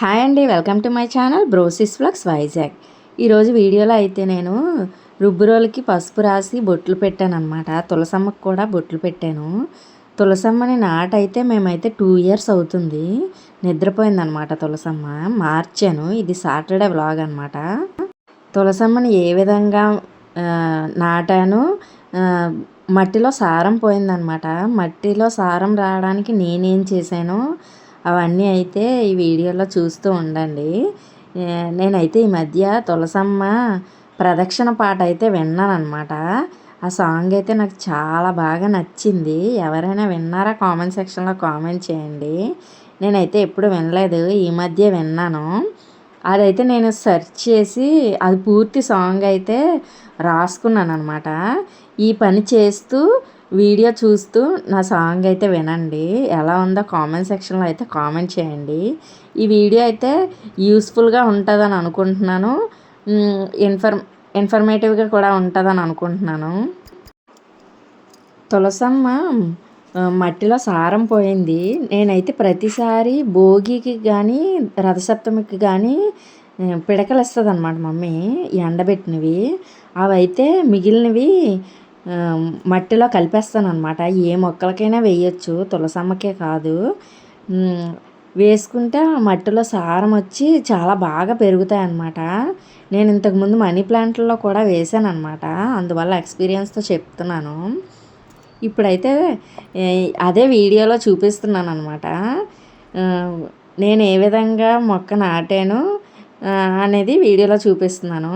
Hi అండి, welcome to my channel బ్రోసిస్ vlogs Vizag. ఈరోజు వీడియోలో అయితే నేను రుబ్బురోలకి పసుపు రాసి బొట్లు పెట్టాను అనమాట. తులసమ్మకి కూడా బొట్లు పెట్టాను. తులసమ్మని నాటైతే మేమైతే 2 years అవుతుంది. నిద్రపోయిందనమాట తులసమ్మ. మార్చాను. ఇది సాటర్డే వ్లాగ్ అనమాట. తులసమ్మని ఏ విధంగా నాటాను, మట్టిలో సారం పోయిందనమాట. మట్టిలో సారం రావడానికి నేనేం చేశానో అవన్నీ అయితే ఈ వీడియోలో చూస్తూ ఉండండి. నేనైతే ఈ మధ్య తులసమ్మ ప్రదక్షిణ పాట అయితే విన్నానమాట. ఆ సాంగ్ అయితే నాకు చాలా బాగా నచ్చింది. ఎవరైనా విన్నారా కామెంట్ సెక్షన్లో కామెంట్ చేయండి. నేనైతే ఎప్పుడు వినలేదు, ఈ మధ్య విన్నాను. అదైతే నేను సెర్చ్ చేసి అది పూర్తి సాంగ్ అయితే రాసుకున్నాను అనమాట. ఈ పని చేస్తూ వీడియో చూస్తూ నా సాంగ్ అయితే వినండి. ఎలా ఉందో కామెంట్ సెక్షన్లో అయితే కామెంట్ చేయండి. ఈ వీడియో అయితే యూస్ఫుల్గా ఉంటుందని అనుకుంటున్నాను. ఇన్ఫర్మేటివ్గా కూడా ఉంటుందని అనుకుంటున్నాను. తులసమ్మ మట్టిలో సారం పోయింది. నేనైతే ప్రతిసారి భోగికి కానీ రథసప్తమికి కానీ పిడకలు ఇస్తుంది అనమాట మమ్మీ, ఎండబెట్టినవి. అవైతే మిగిలినవి మట్టిలో కలిపేస్తాను అనమాట. ఏ మొక్కలకైనా వేయచ్చు, తులసమ్మకే కాదు. వేసుకుంటే మట్టిలో సారం వచ్చి చాలా బాగా పెరుగుతాయి అన్నమాట. నేను ఇంతకుముందు మనీ ప్లాంట్లలో కూడా వేసాను అనమాట. అందువల్ల ఎక్స్పీరియన్స్తో చెప్తున్నాను. ఇప్పుడైతే అదే వీడియోలో చూపిస్తున్నాను అనమాట. నేను ఏ విధంగా మొక్క నాటాను అనేది వీడియోలో చూపిస్తున్నాను.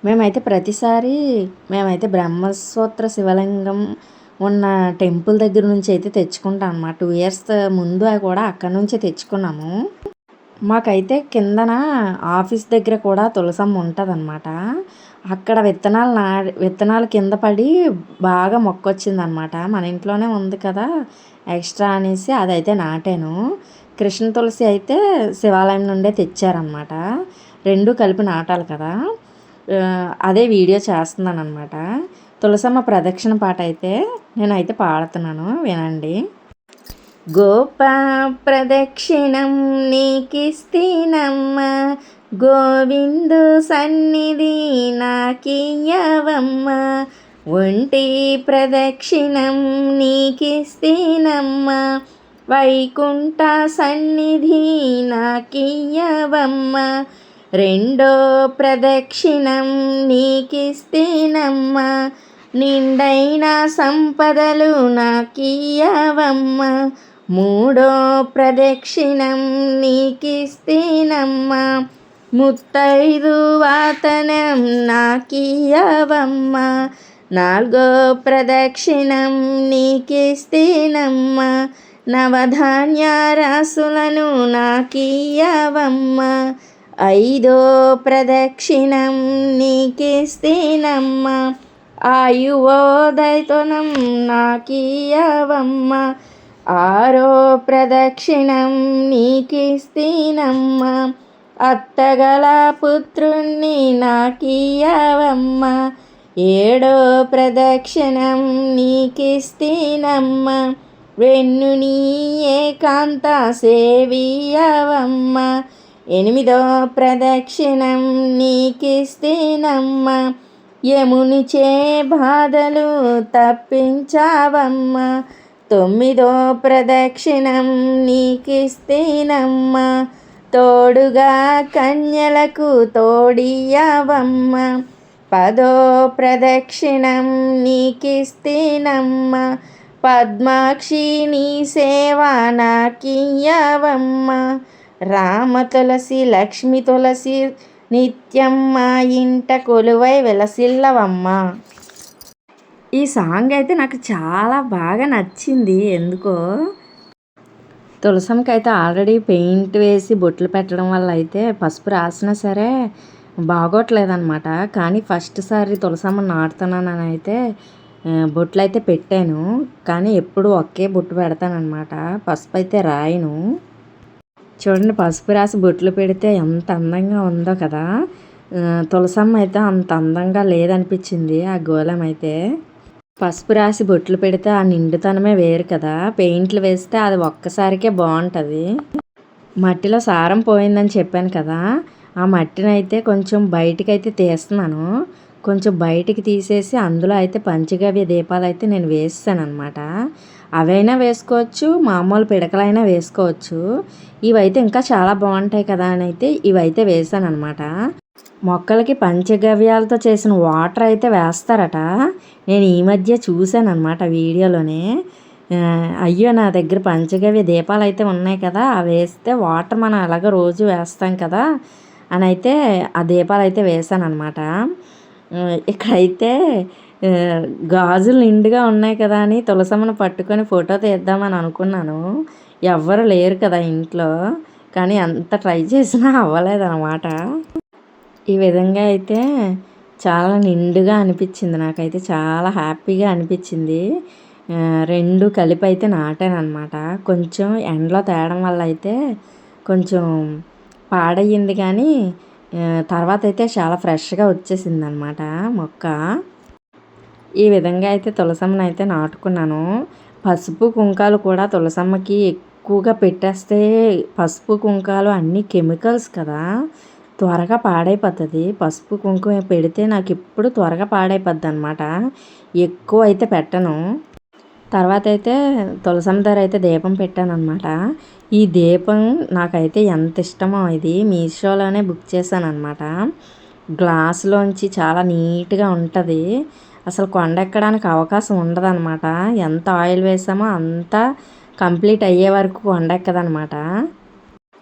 మేమైతే ప్రతిసారి బ్రహ్మసూత్ర శివలింగం ఉన్న టెంపుల్ దగ్గర నుంచి అయితే తెచ్చుకుంటాం అన్నమాట. 2 years ముందు కూడా అక్కడ నుంచే తెచ్చుకున్నాము. మాకైతే కిందన ఆఫీస్ దగ్గర కూడా తులసమ్మ ఉంటుంది అనమాట. అక్కడ విత్తనాలు కింద పడి బాగా మొక్క వచ్చిందనమాట. మన ఇంట్లోనే ఉంది కదా ఎక్స్ట్రా అనేసి అదైతే నాటాను. కృష్ణ తులసి అయితే శివాలయం నుండే తెచ్చారనమాట. 2 కలిపి నాటాలి కదా, అదే వీడియో చేస్తున్నాను అనమాట. తులసమ్మ ప్రదక్షిణ పాట అయితే నేనైతే పాడుతున్నాను, వినండి. గోపా ప్రదక్షిణం నీకిస్తేనమ్మ, గోవిందు సన్నిధి నాకియ్యవమ్మ. ఒంటి ప్రదక్షిణం నీకిస్తేనమ్మ, వైకుంఠ సన్నిధి నాకియ్యవమ్మ. రెండో ప్రదక్షిణం నీకిస్తేనమ్మ, నిండైన సంపదలు నాకియ్యవమ్మ. మూడో ప్రదక్షిణం నీకిస్తేనమ్మ, ముత్తైదు వాతనం నాకియ్యవమ్మ. నాలుగో ప్రదక్షిణం నీకిస్తేనమ్మ, నవధాన్య రాసులను నాకియ్యవమ్మ. ఐదో ప్రదక్షిణం నీకిస్తేనమ్మ, ఆయువోదయతనం నాకియ్యవమ్మ. ఆరో ప్రదక్షిణం నీకిస్తేనమ్మ, అత్తగల పుత్రుణ్ణి నాకియ్యవమ్మ. ఏడో ప్రదక్షిణం నీకిస్తేనమ్మ, వెన్నుని ఏకాంత సేవియవమ్మ. ఎనిమిదో ప్రదక్షిణం నీకిస్తేనమ్మ, యమునిచే బాధలు తప్పించావమ్మ. తొమ్మిదో ప్రదక్షిణం నీకిస్తేనమ్మ, తోడుగా కన్యలకు తోడియవమ్మ. పదో ప్రదక్షిణం నీకిస్తేనమ్మ, పద్మాక్షి నీ సేవ నాకియ్యవమ్మ. రామ తులసి లక్ష్మి తులసి నిత్యం మా ఇంట కొలువై వెలసిల్లవమ్మ. ఈ సాంగ్ అయితే నాకు చాలా బాగా నచ్చింది ఎందుకో. తులసమ్మకి అయితే ఆల్రెడీ పెయింట్ వేసి బొట్లు పెట్టడం వల్ల అయితే పసుపు రాసినా సరే బాగోట్లేదనమాట. కానీ ఫస్ట్ సారి తులసమ్మ నాటుతున్నానని అయితే బొట్లు అయితే పెట్టాను. కానీ ఎప్పుడు ఒకే బొట్టు పెడతానమాట, పసుపు అయితే రాయను. చూడండి, పసుపు రాసి బొట్లు పెడితే ఎంత అందంగా ఉందో కదా. తులసమ్మ అయితే అంత అందంగా లేదనిపించింది. ఆ గోళం అయితే పసుపు రాసి బొట్లు పెడితే ఆ నిండుతనమే వేరు కదా. పెయింట్లు వేస్తే అది ఒక్కసారికే బాగుంటుంది. మట్టిలో సారం పోయిందని చెప్పాను కదా, ఆ మట్టినైతే కొంచెం బయటికైతే తీస్తున్నాను. కొంచెం బయటికి తీసేసి అందులో అయితే పంచగవ్య దీపాలైతే నేను వేసేసాననమాట. అవైనా వేసుకోవచ్చు, మామూలు పిడకలైనా వేసుకోవచ్చు. ఇవైతే ఇంకా చాలా బాగుంటాయి కదా అని అయితే ఇవైతే వేసాననమాట. మొక్కలకి పంచగవ్యాలతో చేసిన వాటర్ అయితే వేస్తారట. నేను ఈ మధ్య చూశాననమాట వీడియోలోనే. అయ్యో నా దగ్గర పంచగవ్య దీపాలు అయితే ఉన్నాయి కదా, అవి వేస్తే వాటర్ మనం అలాగ రోజు వేస్తాం కదా అని అయితే ఆ దీపాలు అయితే వేసానమాట. ఇక్కడైతే గాజులు నిండుగా ఉన్నాయి కదా అని తులసమ్మను పట్టుకొని ఫోటో తీద్దామని అనుకున్నాను. ఎవ్వరు లేరు కదా ఇంట్లో, కానీ ఎంత ట్రై చేసినా అవ్వలేదన్నమాట. ఈ విధంగా అయితే చాలా నిండుగా అనిపించింది నాకైతే, చాలా హ్యాపీగా అనిపించింది. రెండు కలిపి అయితే నాటానమాట. కొంచెం ఎండలో తేయడం వల్ల అయితే కొంచెం పాడయ్యింది, కానీ తర్వాత అయితే చాలా ఫ్రెష్గా వచ్చేసిందనమాట మొక్క. ఈ విధంగా అయితే తులసమ్మని అయితే నాటుకున్నాను. పసుపు కుంకాలు కూడా తులసమ్మకి ఎక్కువగా పెట్టేస్తే, పసుపు కుంకాలు అన్నీ కెమికల్స్ కదా, త్వరగా పాడైపోతుంది. పసుపు కుంకుమ పెడితే నాకు ఇప్పుడు త్వరగా పాడైపోద్ది అనమాట. ఎక్కువ అయితే పెట్టను. తర్వాత అయితే తులసమ్మ దగ్గర అయితే దీపం పెట్టానమాట. ఈ దీపం నాకైతే ఎంత ఇష్టమో, ఇది మీషోలోనే బుక్ చేశాను అనమాట. గ్లాసులోంచి చాలా నీట్గా ఉంటుంది. అసలు కొండ ఎక్కడానికి అవకాశం ఉండదన్నమాట. ఎంత ఆయిల్ వేసామో అంతా కంప్లీట్ అయ్యే వరకు కొండ ఎక్కదనమాట.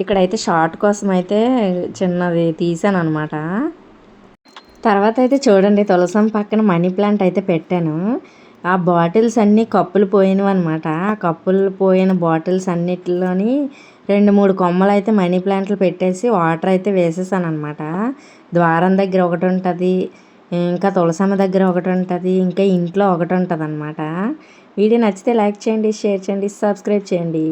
ఇక్కడైతే షార్ట్ కోసం అయితే చిన్నది తీసాను అనమాట. తర్వాత అయితే చూడండి, తులసం పక్కన మనీ ప్లాంట్ అయితే పెట్టాను. ఆ బాటిల్స్ అన్నీ కప్పులు పోయినవి అనమాట. ఆ కప్పులు పోయిన బాటిల్స్ అన్నిటిలోని 2-3 కొమ్మలు అయితే మనీ ప్లాంట్లు పెట్టేసి వాటర్ అయితే వేసేసాను అనమాట. ద్వారం దగ్గర ఒకటి ఉంటుంది, ఇంకా తులసమ్మ దగ్గర ఒకటి ఉంటుంది, ఇంకా ఇంట్లో ఒకటి ఉంటుంది అనమాట. వీడియో నచ్చితే లైక్ చేయండి, షేర్ చేయండి, సబ్స్క్రైబ్ చేయండి.